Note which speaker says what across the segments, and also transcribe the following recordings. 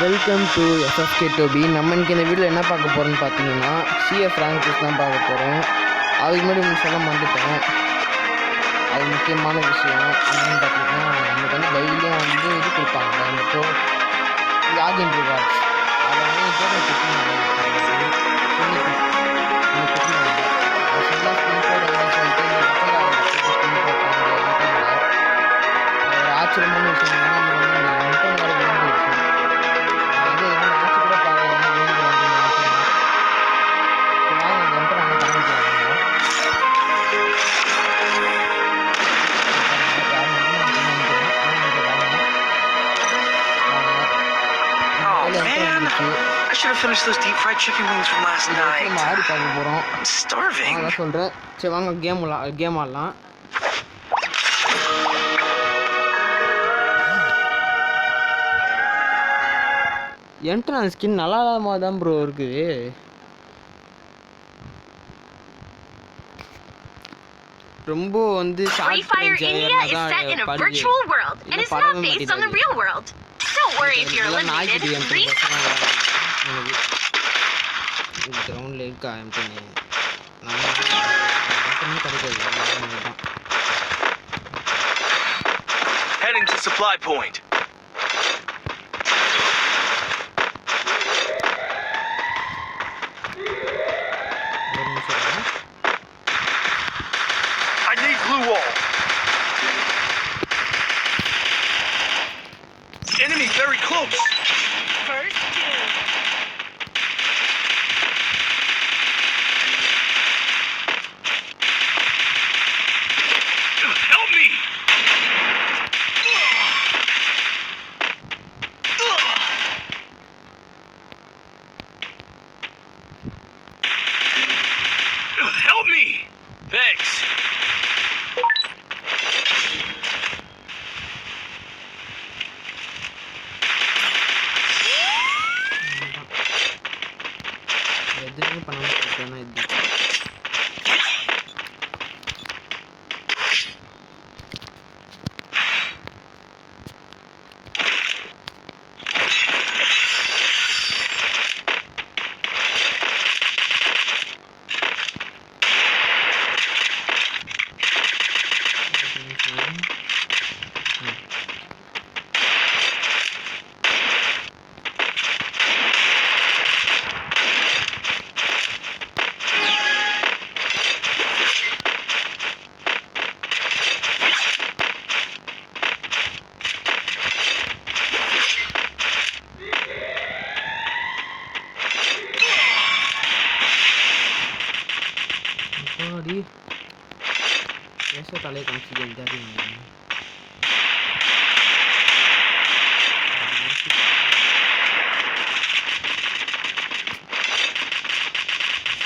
Speaker 1: Welcome to SSK dhobi. நம்ம இன்றைக்கி இந்த வீடியோவில் என்ன பார்க்க போகிறோன்னு பார்த்தீங்கன்னா சிஎஸ் ரேங்க் தான் பார்க்க போகிறோம். அதுக்கு முன்னாடி ஒன்று சொல்ல மாட்டேன், அது முக்கியமான விஷயம் என்னென்னு பார்த்தீங்கன்னா, நமக்கு வந்து டெய்லியும் வந்து இது கொடுப்பாங்க, இந்த லாகின் ரிவார்ட்ஸ். அதை வந்து ஆச்சரியமான விஷயம்
Speaker 2: I should have finished those deep fried chicken wings from last night. I'm starving.
Speaker 1: நான் சொல்கிறேன், சரி வாங்க கேம் ஆடலாம். என்ட்ரன்ஸ் ஸ்கின் நல்லா இல்லாமல் தான் ப்ரோ இருக்குது. ரொம்ப வந்து
Speaker 3: Free Fire India is set in a virtual world and is not based on the real world. Don't worry if you're eliminated.
Speaker 1: கிரவுண்டில் இருக்கா எம்டனி
Speaker 2: Heading to supply point. I need blue wall. Enemy very close.
Speaker 3: First kill.
Speaker 2: Help me. Help me. Thanks.
Speaker 1: எதுவுமே பண்ணாமல் இருக்கேன்னா இது ऐसा ताले कौन सी game जाती है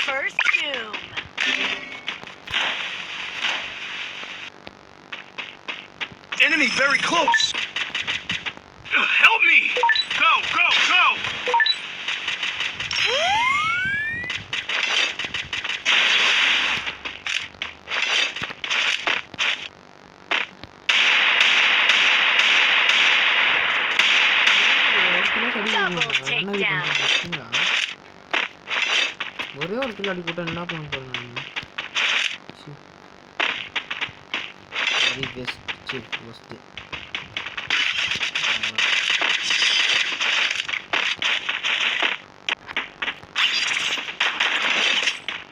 Speaker 3: First doom.
Speaker 2: Enemy very close. Help me. Go, go, go.
Speaker 3: Double takedown.
Speaker 1: ஒரே ஒரு கில் அடி போட்டா என்ன பண்ண போறேன் வெரி பெஸ்ட் சிப் வஸ்து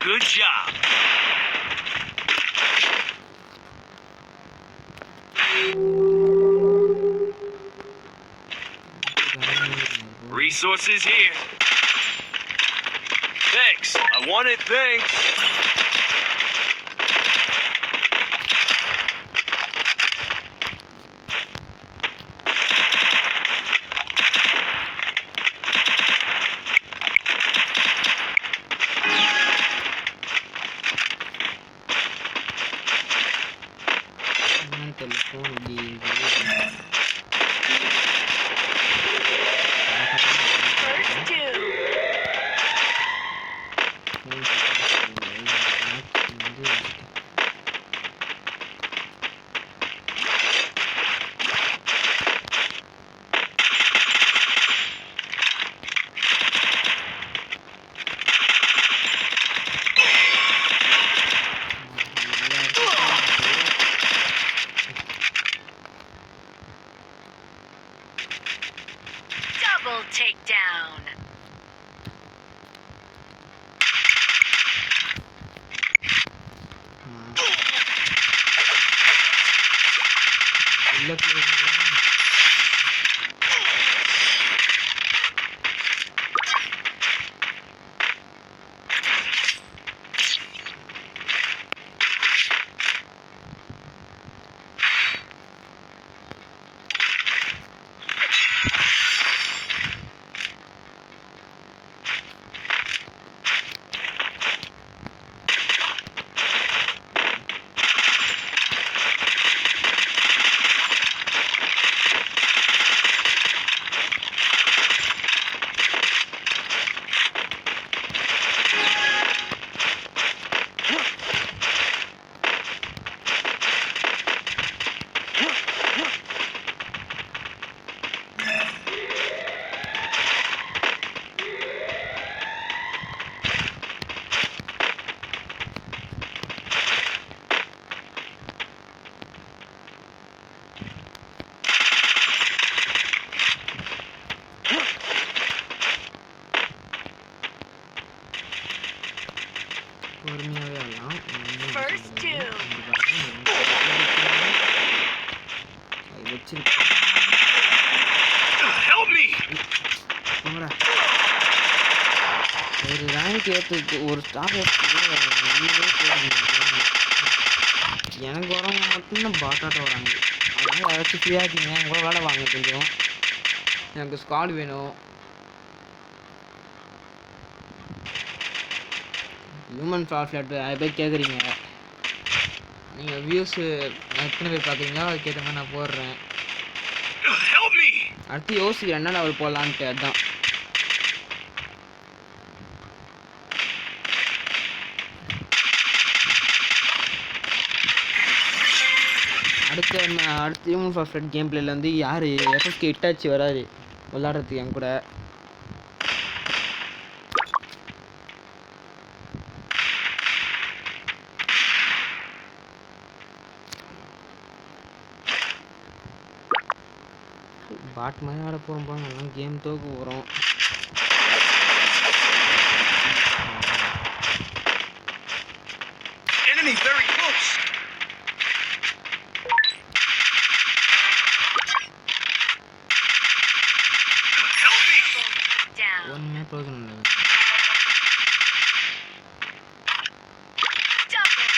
Speaker 2: Good job. Resources here. Thanks. I wanted thanks.
Speaker 1: telephone di
Speaker 3: First doom. Double takedown. First two.
Speaker 2: Help me!
Speaker 1: ஒரு rank ஏற்றுக்கு ஒரு ஸ்டார் எனக்கு வரவங்க மட்டும்தான் பாட்டாட்ட வராங்க. அதனால யாராச்சும் ஃப்ரீயாக இருக்கீங்க என் கூட வேலை வாங்க கொஞ்சம். எனக்கு ஸ்குவாட் வேணும். ஹியூமன் ஃப்ளாட் நிறைய பேர் கேட்குறீங்க. நீங்கள் வியூஸு எத்தனை பேர் பார்க்குறீங்களோ அதுக்கேற்ற மாதிரி நான் போடுறேன். அடுத்து யோசிக்கிறேன் என்ன லெவல் போடலான்ட்டு. அதுதான் அடுத்த ஹியூமன் ஃப்ளாட் கேம் பிளேல வந்து யார் எஃப்எஸ்கே இட்டாச்சி வராது விளாட்றதுக்கு என் கூட. பாட் மாதிரி ஆட போகிறோம். நல்லா கேம் தோக்க போகிறோம்.
Speaker 2: Enemy very close. Help me!
Speaker 3: Down.
Speaker 1: ஒன்றுமே பிரயோஜனம் இல்லை.
Speaker 3: Double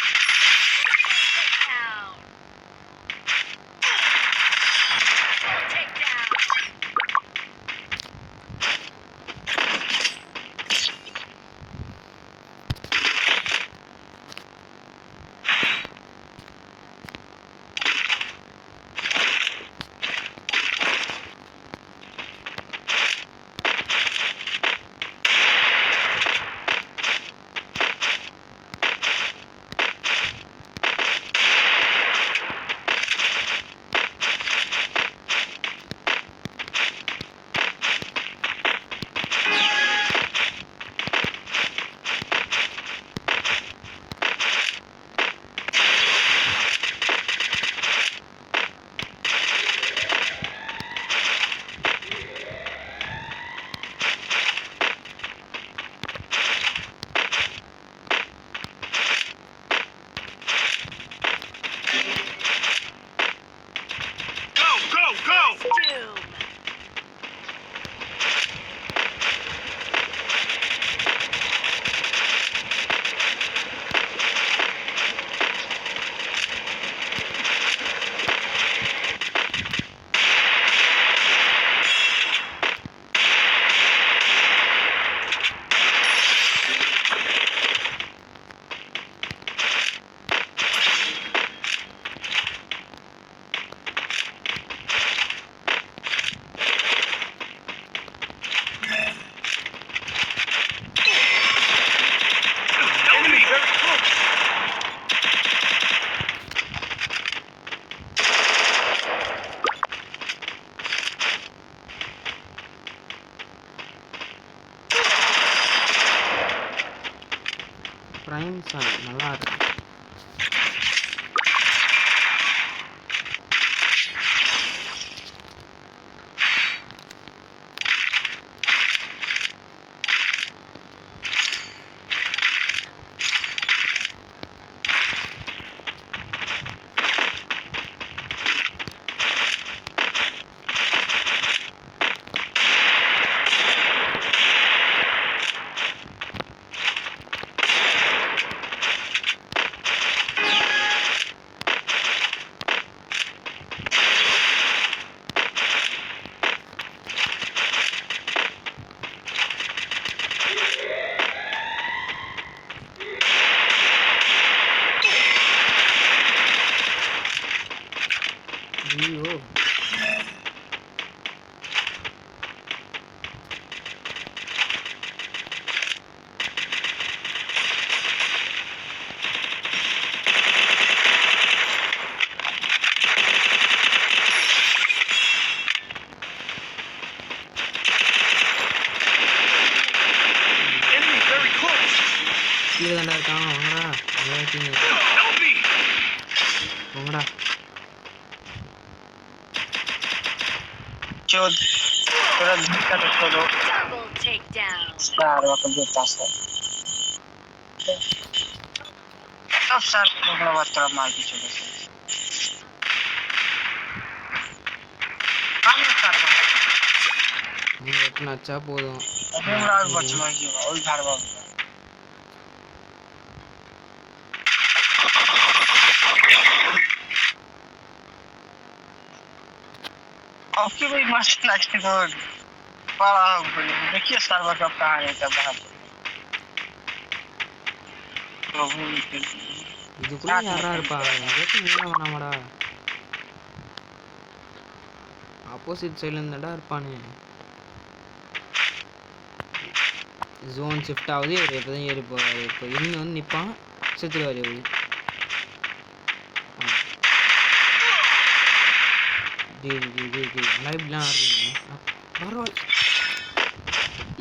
Speaker 3: takedown. Takedown. Doom.
Speaker 1: Prime song நல்லா இருக்கு. கீழே தாண்டா இருக்கான். வாங்கடா வாங்கடா.
Speaker 4: Double
Speaker 3: takedown.
Speaker 4: Claro, quando passa. Passar por uma outra mais de tudo isso. Vamos cara.
Speaker 1: நீ வெட்டினாச்சா போதும்.
Speaker 4: மூணாவது பட்சம் வாங்கி ஒரு காரவா. आपकी कोई मस्त लगती तो बड़ा देखिए सर्वर कप कहाँ रहता बाहर
Speaker 1: இதுக்குள்ள யாரா இருப்பா? எங்கேயாச்சும் மூணா வேணாமாடா? ஆப்போசிட் சைட்ல இருந்தாடா இருப்பானு. ஜோன் ஷிஃப்ட் ஆகுது. இவர் எப்போதான் ஏறி போவார். இப்போ இனிமே வந்து நிற்பான். செத்துருவார் எப்படி? இப்படிலாம் ஆடுறீங்க பரவாயில்ல.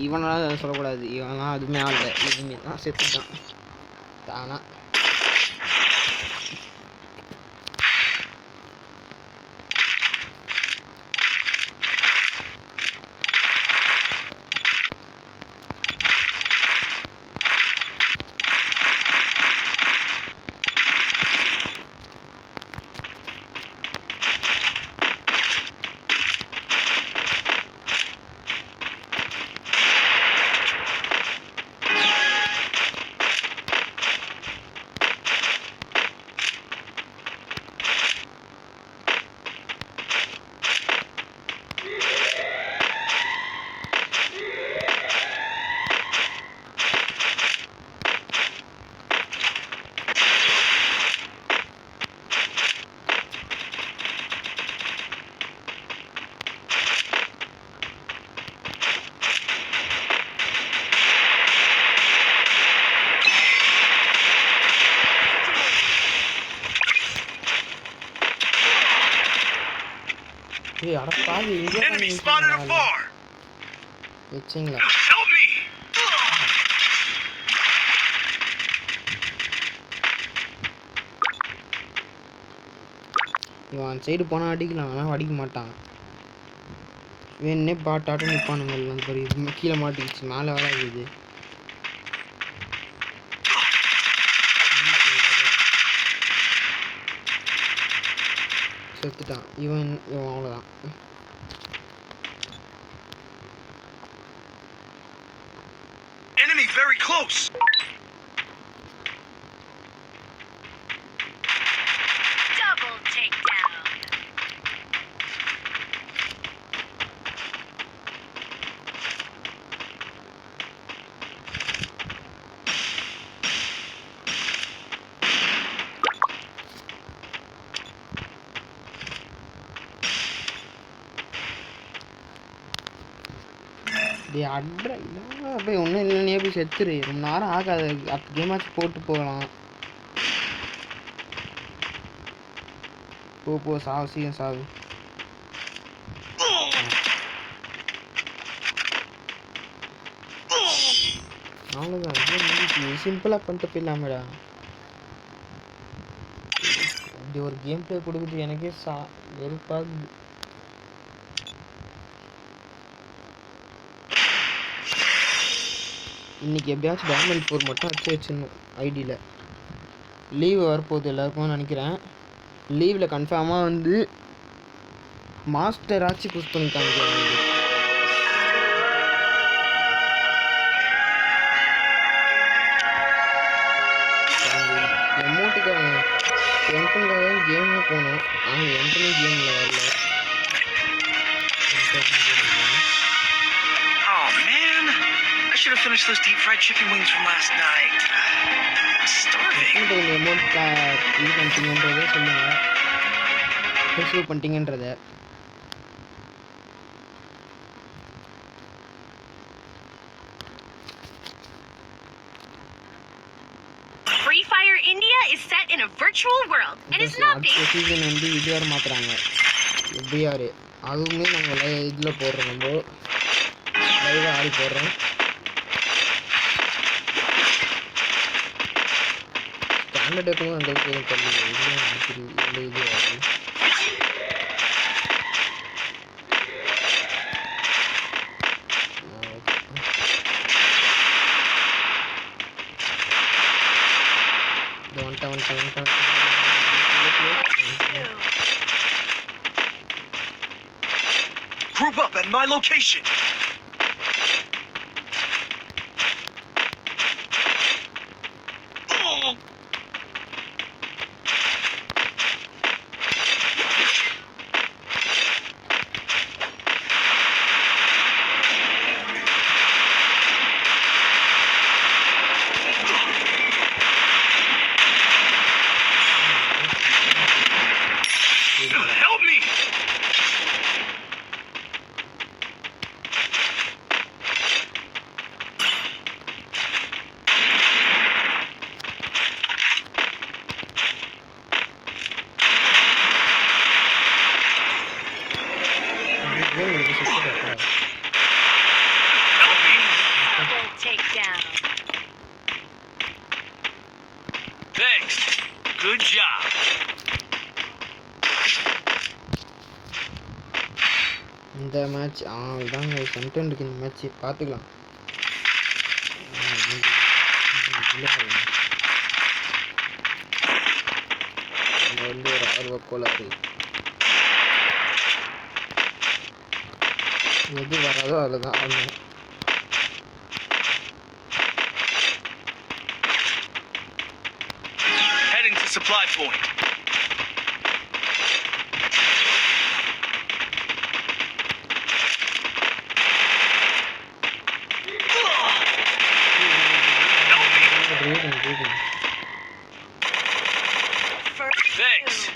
Speaker 1: இவனால சொல்லக்கூடாது. இவன்லாம் அதுவுமே ஆடல. எதுவுமே தான் செத்துட்டான் தானா. ஏய் அட பாவி இங்க வெச்சிங்களா? இவன் சைடு போனா அடிக்கலாம். ஆனால் அடிக்க மாட்டான். வேணே பாட்டாட்டம் நிற்பானுங்க. எல்லாம் பாரு கீழே மாட்டிக்கிச்சு. மேலே வேலை இருக்குது. செத்துட்டான். இவன் அவ்வளோதான்.
Speaker 2: Enemy very close.
Speaker 3: Double takedown.
Speaker 1: டே அட்ரா போய் ஒன்றும் இல்லைன்னே போய் செத்துரு. ரொம்ப நேரம் ஆகாது. அடுத்த கேமாச்சும் போட்டு போகலாம். போ சாவு. சீக்கிரம் சாவு. அவ்வளோதான். சிம்பிளாக பண்ணிட்டு போயிடலாமேடா. இப்படி ஒரு கேம் பிளே கொடுக்குறது எனக்கே வெறுப்பாகுது. இன்றைக்கி எப்படியாச்சும் டைமண்ட் 4 மட்டும் அடிச்சு வச்சிடணும் ஐடியில். லீவு வரப்போகுது எல்லாருக்கும் நினைக்கிறேன். லீவில் கன்ஃபார்மாக வந்து மாஸ்டர் ஆச்சு புஷ் பண்ணி காமிக்கிறேன். எமௌண்ட்டுக்காக என்ட்ரனுக்காக கேமே போகணும். ஆனால் என்ட்ரனும் கேமில் வரல.
Speaker 2: I should have finished those deep fried chicken wings from last night. I'm starving.
Speaker 1: Amount இது பண்ணிட்டீங்கன்றதை சொல்லுங்கள். Receive பண்ணிட்டீங்கன்றதை.
Speaker 3: Free Fire India is set in a virtual world and is not based.
Speaker 1: Season வந்து இது வேறு மாற்றுறாங்க. எப்படியாரு அதுவுமே நாங்கள் இதில் போடுறோம். நம்ம லைவாக ஆடி போடுறோம். ஸ்டாண்டர்ட் வைக்கணும் அந்த அளவுக்கு தெரியல இது இது ஆகுது
Speaker 2: Group up at my location. Help me!
Speaker 3: Double takedown.
Speaker 2: Thanks. Good job.
Speaker 1: இந்த மேட்ச் இதாங்க கண்டென்ட்டுக்கு இந்த மேட்ச் பார்த்துக்கலாம் நம்ம வந்து ஒரு ஆர்வ கோளாறு எது வராதோ அதில் தான் ஆடணும்
Speaker 2: Heading to supply point. Thanks.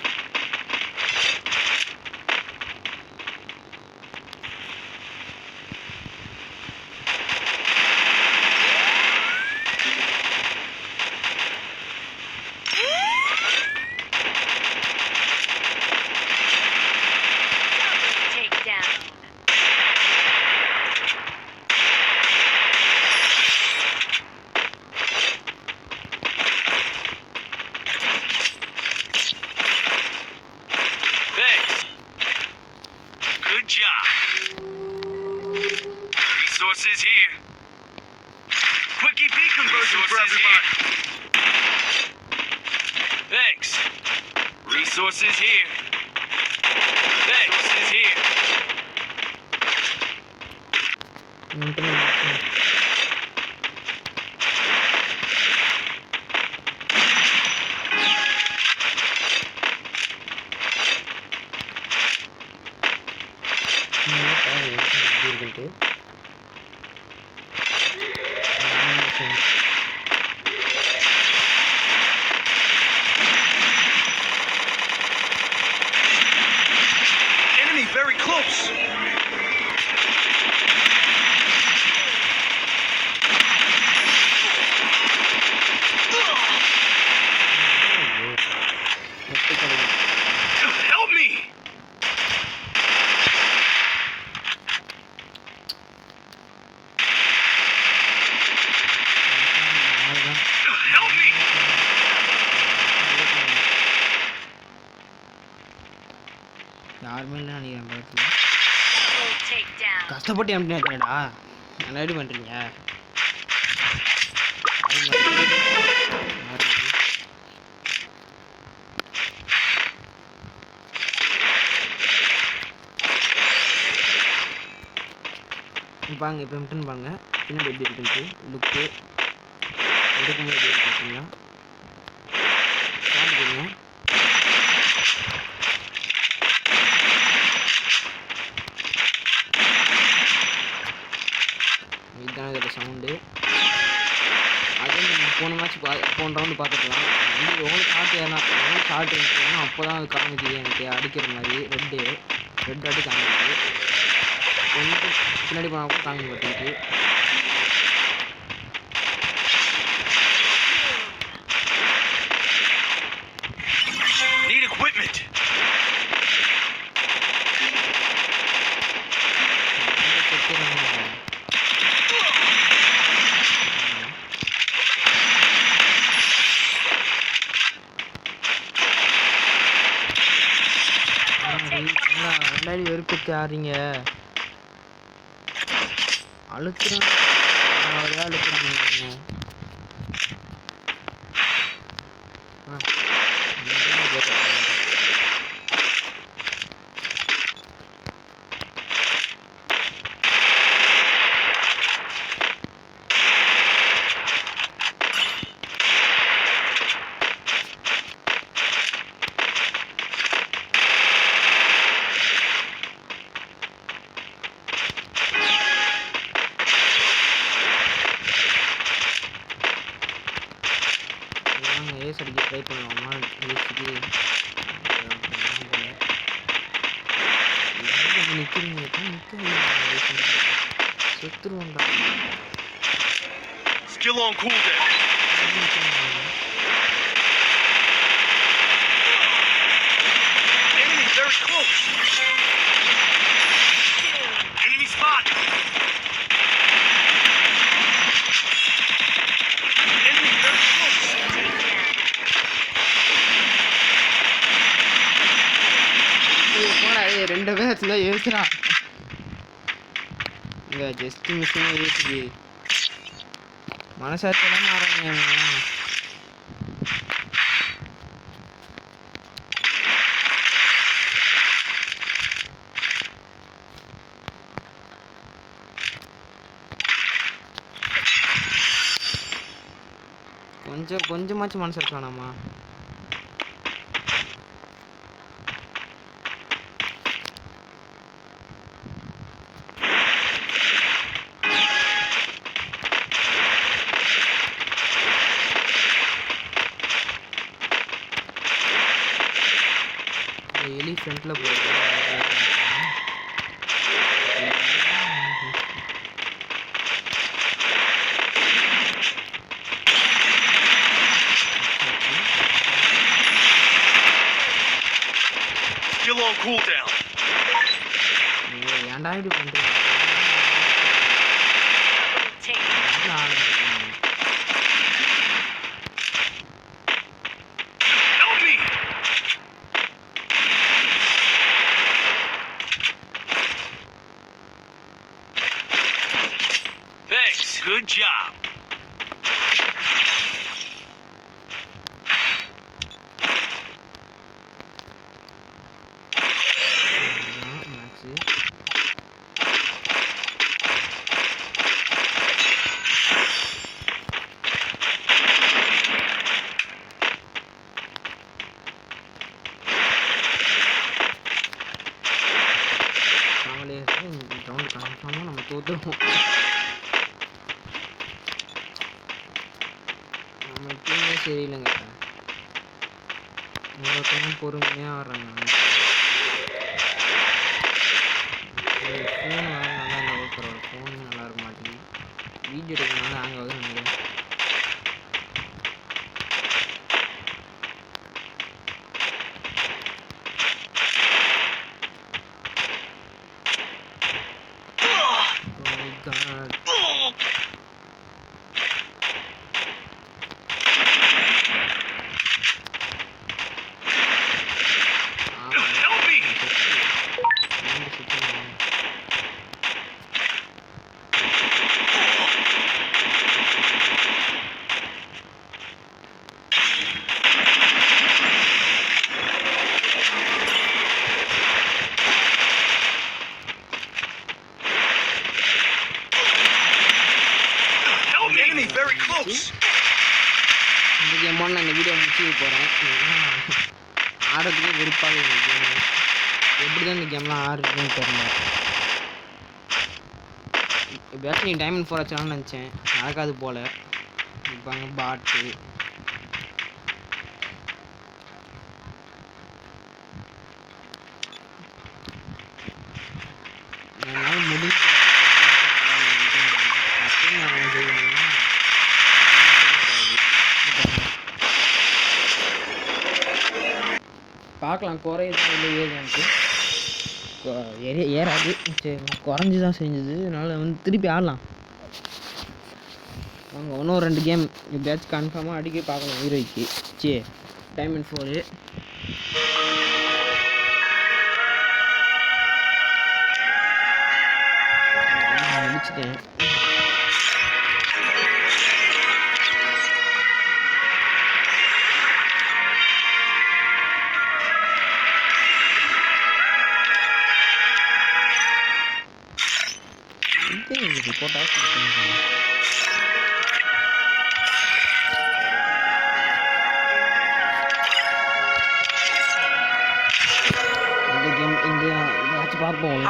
Speaker 3: Takedown.
Speaker 2: Thanks. Good job. Resources here. Quick EP conversion for everybody. Thanks. Resources here. Thanks. Resources here. Enemy very close. Help me. Help me.
Speaker 1: யாருமே இல்லை நினைக்கிறேன் படத்தில்
Speaker 3: Double takedown.
Speaker 1: கஷ்டப்பட்டு எப்படிடா நல்லா எப்படி பண்ணுறீங்க பாருங்க இப்போ எம்டன் பாருங்க பின்னாடி எப்படி இருக்குன்ட்டு லுக்கு எடுக்கும்போது எப்படி இருக்கு பார்த்தீங்களா பார்த்துக்கோங்க இதுதான் இதோட சவுண்டு அதே நம்ம போன மேட்ச் போன ரவுண்டு பார்த்துக்கலாம் வந்து எவ்வளோ ஷார்ட் ஏறினா எவ்வளோ ஷார்ட் இருந்துச்சுன்னா அப்போ தான் அது காமிக்குது எனக்கு அடிக்கிற மாதிரி ரெட் அடி காமிக்குது கொஞ்சம் பின்னாடி போனால் கூட காமிக்க மாட்டேங்குது
Speaker 2: Need equipment.
Speaker 1: எதுக்கு ஆறீங்க அழுக்குறேன் அழுக்குறேன் ஏஸ் அடிக்க ட்ரை பண்ணுவோமா ஏஸுக்கு நிற்கிறீங்க செத்துருவோண்டா
Speaker 2: Still on cooldown. Enemy very close. Enemy spot. Enemy very close.
Speaker 1: போடா ரெண்டு பேர் வச்சுருந்தா ஏசுறா இங்கே ஜஸ்ட் மிஷின் ஏசுது மனசாட்சியெல்லாம் மாறாங்க கொஞ்சமாச்சும் மனசாட்சி வேணாமா எலி ஃப்ரண்ட்ல போகுது
Speaker 2: Still on cooldown.
Speaker 1: ஏன்டா இப்படி பண்றீங்க
Speaker 2: Help me. Thanks. Good job.
Speaker 1: Round கன்ஃபார்மாக நம்ம தோற்றுருவோம் நம்ம டீமே சரியில்லைங்க ஒருத்தவங்க பொறுமையாக வர்றாங்க ஃபோன் வேறு நல்லா இருந்தால் பரவாயில்ல ஃபோன் நல்லா இருக்க மாட்டேங்குது வீடியோ எடுக்கிறதுனால ஹேங் ஆகுது நினைக்கிறேன்
Speaker 2: Very close.
Speaker 1: இந்த கேமோட நான் இந்த வீடியோ முடிச்சு போகிறேன் ஆடுறதுக்கே வெறுப்பாக இந்த கேம் எப்படி தான் இந்த கேம்லாம் ஆடுறதுன்னு தெரியல எப்படியாச்சும் நீ டைமண்ட் 4 வச்சாலும் நினச்சேன் நடக்காது போல் இப்போ அங்கே பாட்டு என்னால் முடிஞ்சு பார்க்கலாம் குறையுது இல்லை ஏறிட்டு ஏறாது சரி குறைஞ்சி தான் செஞ்சது அதனால் வந்து திருப்பி ஆடலாம் வாங்க இன்னும் 2 கேம் எப்படியாச்சும் கன்ஃபார்மாக அடிக்க பார்க்கலாம் ஹீரோய்க்கு சரி டைமண்ட் 4 வச்சுட்டேன். போட்டா பார்ப்போம்.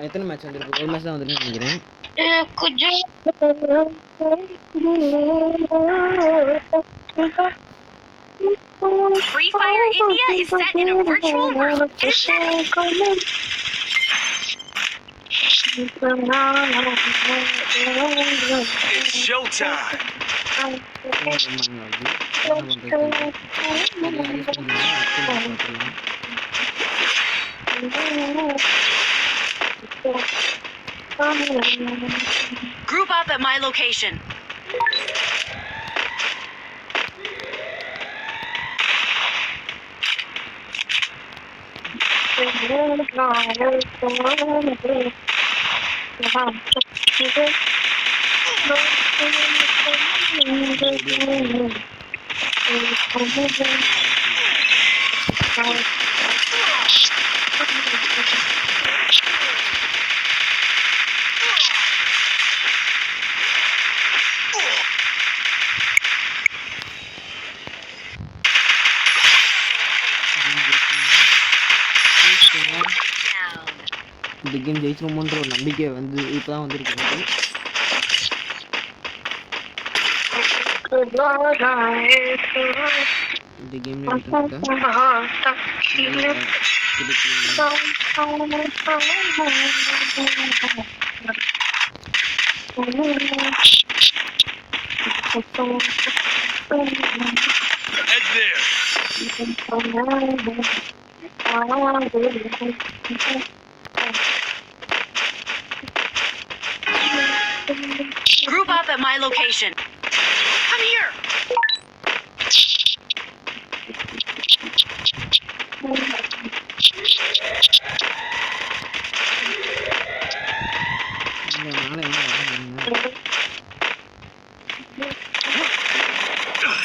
Speaker 1: எத்தனை மேட்ச் வந்துருக்கு? ஒரு மேட்ச் தான் வந்துருக்குன்னு நினைக்கிறேன்.
Speaker 3: Free Fire India is set in a virtual world.
Speaker 2: It's showtime.
Speaker 3: Group up at my location.
Speaker 1: இந்த கேம் ஜெயிச்சிருமோன்ற ஒரு நம்பிக்கை வந்து இப்பதான் வந்திருக்கு எனக்கு. இந்த கேம்ல
Speaker 2: Head there.
Speaker 3: Group up at my location. Come here.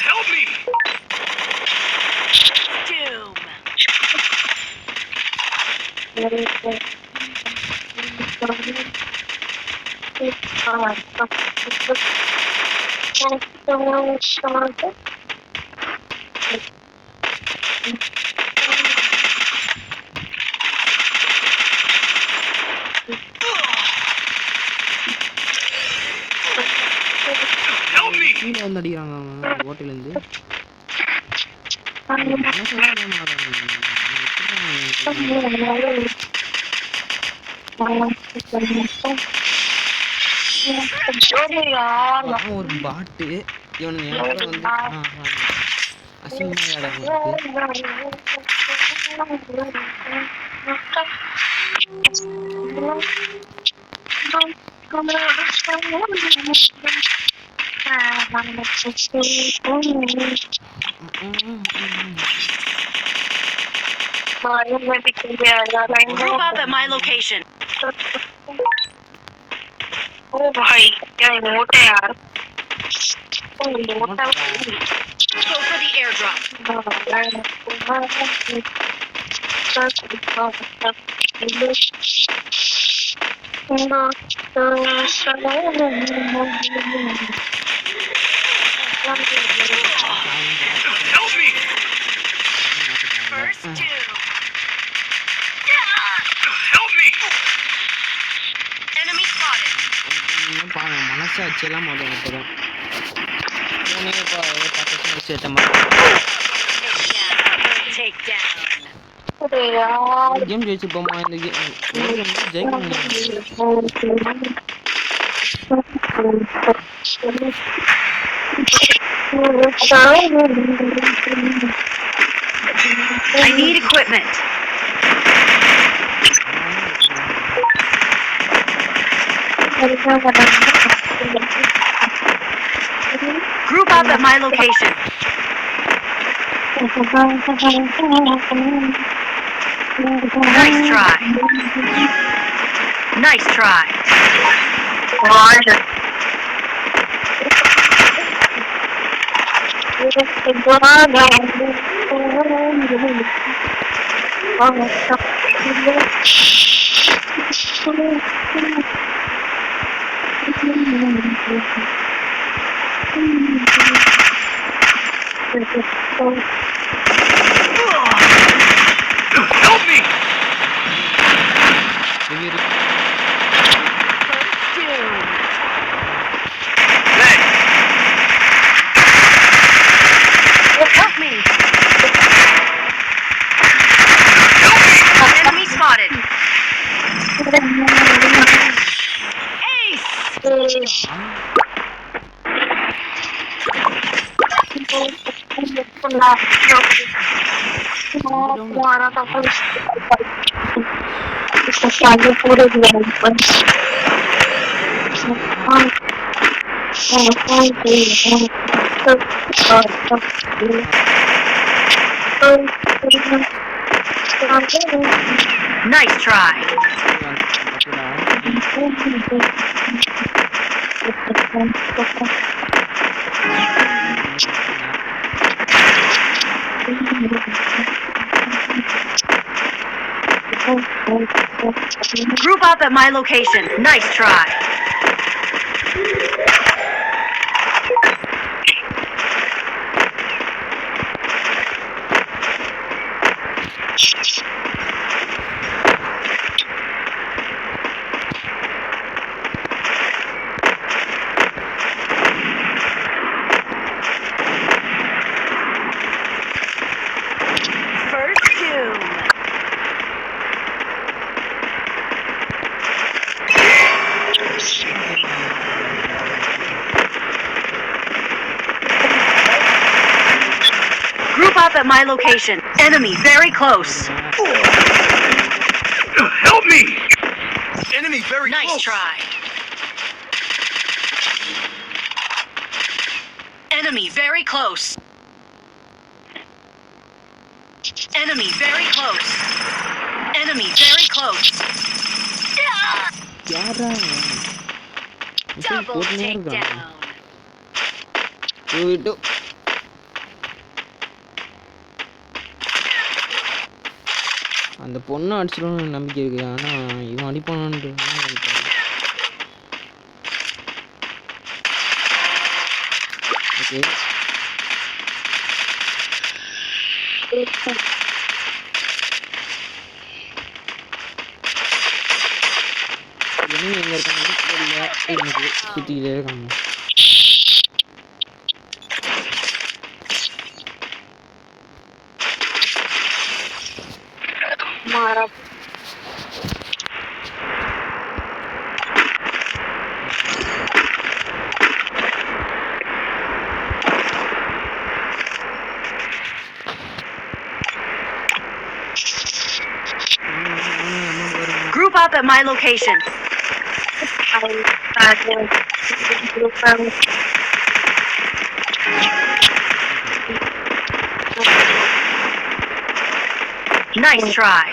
Speaker 2: Help me.
Speaker 3: Doom.
Speaker 2: Help me.
Speaker 1: கீழே வந்து அடிக்கிறாங்க அவன் ஹோட்டலேருந்து. ஒரு பாட்டு இவனுங்க வந்து அசிங்கமாக
Speaker 3: Group up at my location.
Speaker 4: ओ भाई क्या मोटे यार मोटा
Speaker 3: Go for the airdrop.
Speaker 2: Help me.
Speaker 3: First two.
Speaker 2: Help me.
Speaker 3: Enemy spotted.
Speaker 1: மனசாட்சியெல்லாம் முதல்ல போதும் போனே இப்போ 10 வருஷம் சேர்த்த மாதிரி
Speaker 3: Take down.
Speaker 1: கேம் ஜெயிச்சுப்போமா இந்த கேம் ஜெயிக்க
Speaker 3: I need equipment. Group up at my location. Nice try. Nice try.
Speaker 2: Help me!
Speaker 3: Help me. Enemy spotted. Ace. Nice try. Group up at my location. Nice try. First doom. Group up at my location. Enemy very close.
Speaker 2: Help me! Enemy very
Speaker 3: Nice
Speaker 2: close.
Speaker 3: try. Enemy very close. Enemy very close. Enemy very close. Double takedown.
Speaker 1: அந்த பொண்ணு அடிச்சிடணும்னு நம்பிக்கை இருக்கு. ஆனா இவன் அடிப்பானான்னு okay. எங்க இருக்காங்க தெரியல. எனக்கு சுத்திக்கிட்டே இருக்காங்க.
Speaker 3: Group up at my location. Nice try.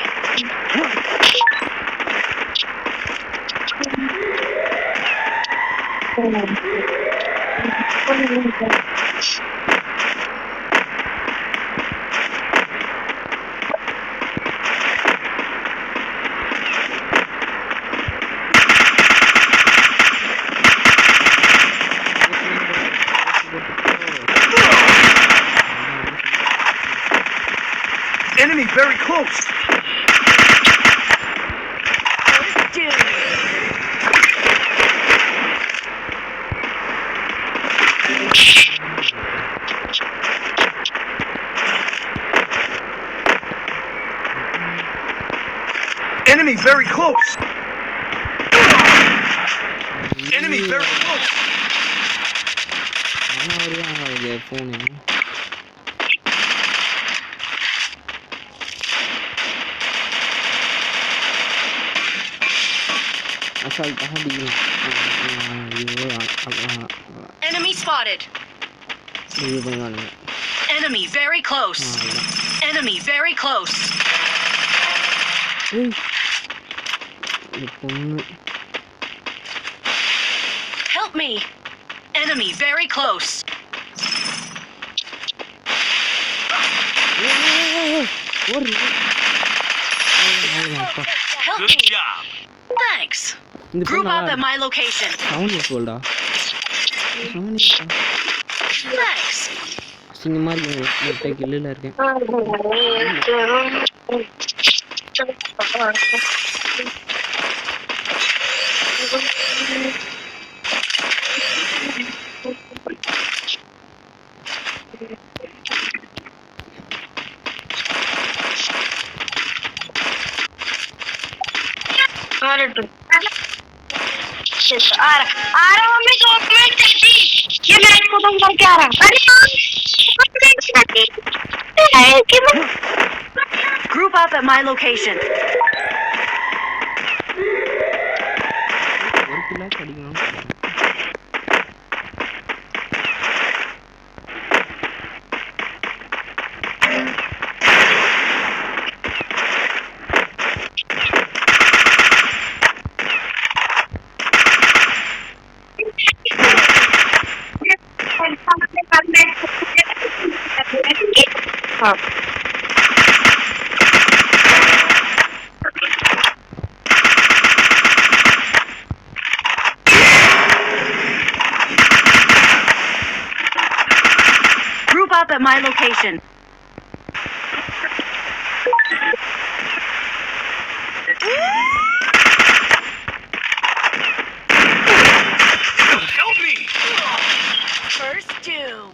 Speaker 2: Enemy very close. Enemy very close. Enemy very close.
Speaker 1: போனேன்.
Speaker 3: Enemy spotted. Enemy very close. Enemy very close.
Speaker 1: இந்த பொண்ணு
Speaker 3: Help me! Enemy very close.
Speaker 1: ஒரு
Speaker 3: Help
Speaker 2: Good
Speaker 3: me!
Speaker 2: job.
Speaker 3: Thanks.
Speaker 1: இந்த
Speaker 3: Group
Speaker 1: பொண்ணு
Speaker 3: up at my location.
Speaker 1: Sound சொல்டா
Speaker 3: Thanks.
Speaker 1: அசிங்கமா இருக்கு கில்லில் இருக்கேன்
Speaker 5: आ रहा हूँ मैं 2 मिनट जल्दी ये मैच खत्म करके आ रहा अरे
Speaker 3: Group up at my location.
Speaker 1: ஒரு கிலோ அடிக்கணும்
Speaker 3: Group up at my location.
Speaker 2: Help me.
Speaker 3: First doom.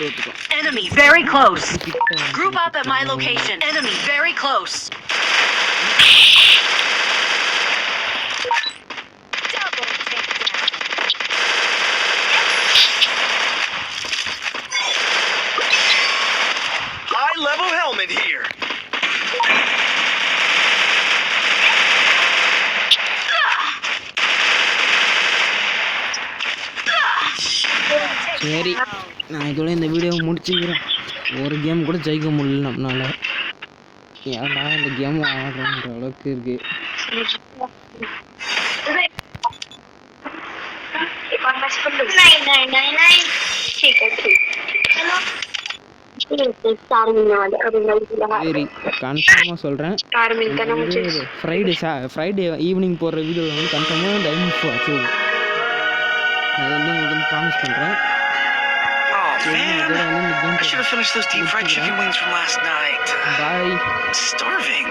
Speaker 1: தோத்துட்டோம்
Speaker 3: Enemy very close. Group up at my location. Enemy very close. Double takedown.
Speaker 2: High level helmet here.
Speaker 1: சரி நான் இதோட இந்த வீடியோவை முடிச்சுக்கிறேன் ஒரு game கூட ஜெயிக்க முடியல நம்மளால ஏன்டா இந்த கேம் ஆடுறோன்ற அளவுக்கு இருக்கு
Speaker 5: नहीं ठीक है चलो
Speaker 1: சரி கன்ஃபார்மாக சொல்கிறேன்
Speaker 5: कार मिलता ना मुझे
Speaker 1: ஃப்ரைடே ஈவினிங் போடுற வீடியோவில் வந்து கன்ஃபார்மாக டைமண்ட் அச்சீவ் அது வந்து உங்களுக்கு ப்ராமிஸ் பண்ணுறேன்
Speaker 2: Oh man, I should have finished those deep fried chicken wings from last night.
Speaker 1: Bye
Speaker 2: I'm starving.